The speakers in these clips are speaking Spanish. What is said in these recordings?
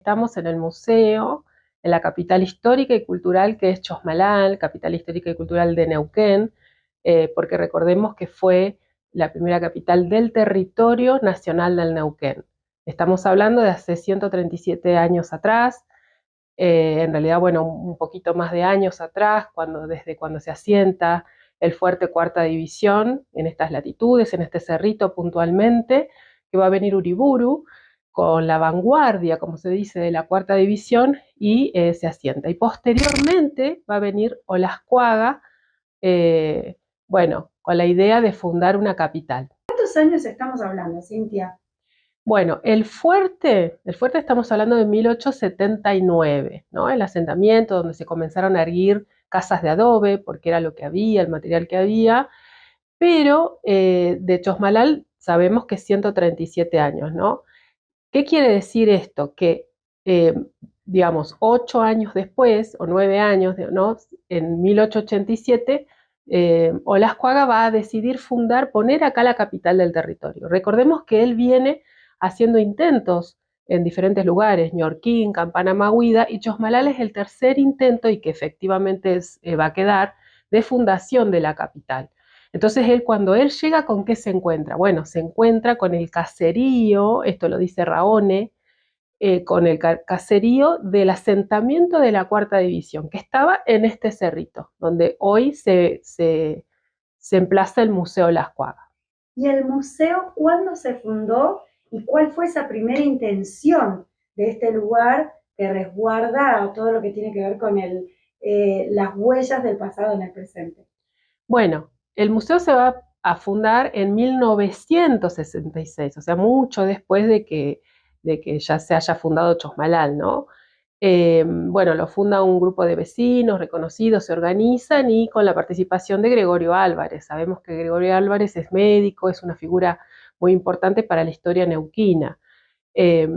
Estamos en el museo, en la capital histórica y cultural que es Chosmalal, capital histórica y cultural de Neuquén, porque recordemos que fue la primera capital del territorio nacional del Neuquén. Estamos hablando de hace 137 años atrás, en realidad, bueno, un poquito más de años atrás, desde cuando se asienta el fuerte Cuarta División en estas latitudes, en este cerrito puntualmente, que va a venir Uriburu con la vanguardia, como se dice, de la Cuarta División y se asienta. Y posteriormente va a venir Olascuaga, eh, bueno, con la idea de fundar una capital. ¿Cuántos años estamos hablando, Cintia? Bueno, el fuerte estamos hablando de 1879, ¿no? El asentamiento donde se comenzaron a erguir casas de adobe, porque era lo que había, el material que había, pero de Chosmalal sabemos que 137 años, ¿no? ¿Qué quiere decir esto? Que, eh, digamos, 8 años después, o 9 años, ¿no? En 1887, Olascuaga va a decidir poner acá la capital del territorio. Recordemos que él viene haciendo intentos en diferentes lugares, Ñorquín, Campana Mahuida, y Chosmalal es el tercer intento, y que efectivamente va a quedar, de fundación de la capital. Entonces cuando él llega, ¿con qué se encuentra? Bueno, se encuentra con el caserío, esto lo dice Raone, con el caserío del asentamiento de la Cuarta División, que estaba en este cerrito, donde hoy se emplaza el Museo Las Cuagas. ¿Y el museo cuándo se fundó y cuál fue esa primera intención de este lugar que resguarda todo lo que tiene que ver con las huellas del pasado en el presente? Bueno, el museo se va a fundar en 1966, o sea, mucho después de que ya se haya fundado Chosmalal, ¿no? Bueno, lo funda un grupo de vecinos reconocidos, se organizan, y con la participación de Gregorio Álvarez. Sabemos que Gregorio Álvarez es médico, es una figura muy importante para la historia neuquina. Eh,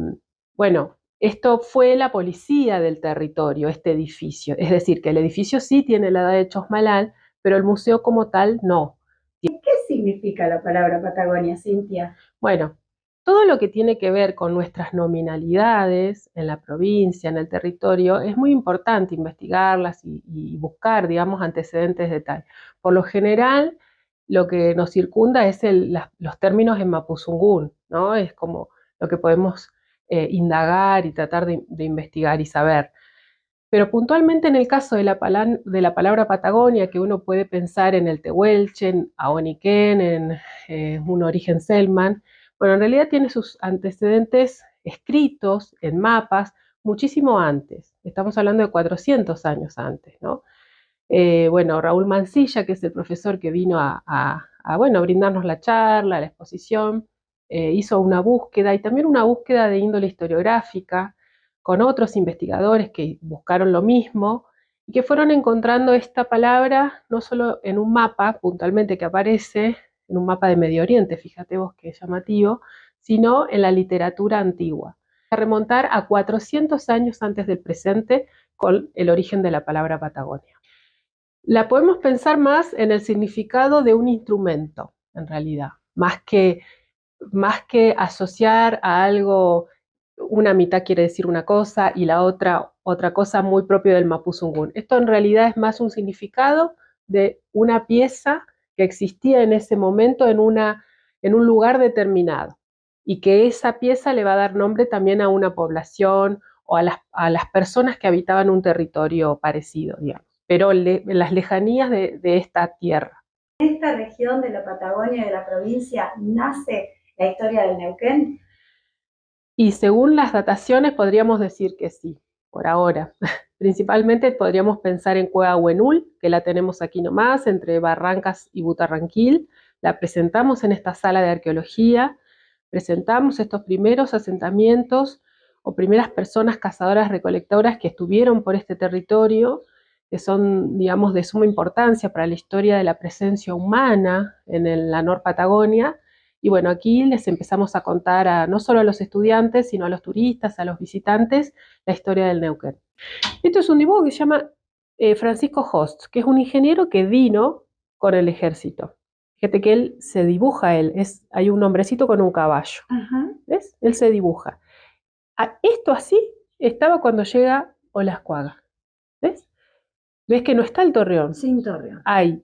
bueno, esto fue la policía del territorio, este edificio. Es decir, que el edificio sí tiene la edad de Chosmalal, pero el museo como tal no. ¿Qué significa la palabra Patagonia, Cintia? Bueno, todo lo que tiene que ver con nuestras nominalidades en la provincia, en el territorio, es muy importante investigarlas y buscar, digamos, antecedentes de tal. Por lo general, lo que nos circunda es los términos en mapuzungún, ¿no? Es como lo que podemos indagar y tratar de investigar y saber. Pero puntualmente en el caso de la palabra Patagonia, que uno puede pensar en el Tehuelche, en Ahoniquén, en un origen Selman, bueno, en realidad tiene sus antecedentes escritos en mapas muchísimo antes. Estamos hablando de 400 años antes, ¿no? Bueno, Raúl Mansilla, que es el profesor que vino bueno, a brindarnos la charla, la exposición, hizo una búsqueda, y también una búsqueda de índole historiográfica, con otros investigadores que buscaron lo mismo y que fueron encontrando esta palabra no solo en un mapa puntualmente que aparece, en un mapa de Medio Oriente, fíjate vos qué llamativo, sino en la literatura antigua. A remontar a 400 años antes del presente con el origen de la palabra Patagonia. La podemos pensar más en el significado de un instrumento, en realidad, más que asociar a algo, una mitad quiere decir una cosa y la otra cosa, muy propio del mapuzungún. Esto en realidad es más un significado de una pieza que existía en ese momento en un lugar determinado, y que esa pieza le va a dar nombre también a una población o a las personas que habitaban un territorio parecido, digamos, pero en las lejanías de esta tierra. ¿En esta región de la Patagonia, de la provincia, nace la historia del Neuquén? Y según las dataciones podríamos decir que sí, por ahora. Principalmente podríamos pensar en Cueva Huenul, que la tenemos aquí nomás, entre Barrancas y Butarranquil. La presentamos en esta sala de arqueología, presentamos estos primeros asentamientos o primeras personas cazadoras recolectoras que estuvieron por este territorio, que son, digamos, de suma importancia para la historia de la presencia humana en la Nor Patagonia. Y bueno, aquí les empezamos a contar no solo a los estudiantes, sino a los turistas, a los visitantes, la historia del Neuquén. Esto es un dibujo que se llama Francisco Host, que es un ingeniero que vino con el ejército. Fíjate que él se dibuja, hay un hombrecito con un caballo. Ajá. ¿Ves? Él se dibuja. Esto así estaba cuando llega Olascuaga. ¿Ves? ¿Ves que no está el torreón? Sin Torreón. Hay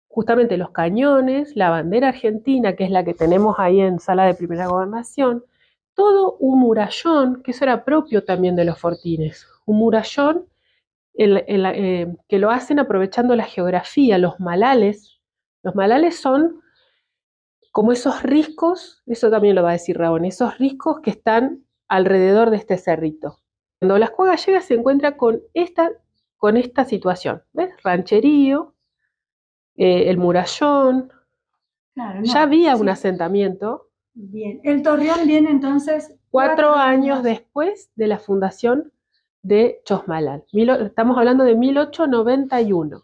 justamente los cañones, la bandera argentina, que es la que tenemos ahí en Sala de Primera Gobernación, todo un murallón, que eso era propio también de los fortines, un murallón que lo hacen aprovechando la geografía, los malales. Los malales son como esos riscos, eso también lo va a decir Rabón, esos riscos que están alrededor de este cerrito. Cuando Olascuaga llega se encuentra con esta situación, ¿ves? Rancherío, el murallón, Claro, ya no. había un Sí. asentamiento Bien. El Torreón viene entonces 4 años después de la fundación de Chosmalal. Estamos hablando de 1891.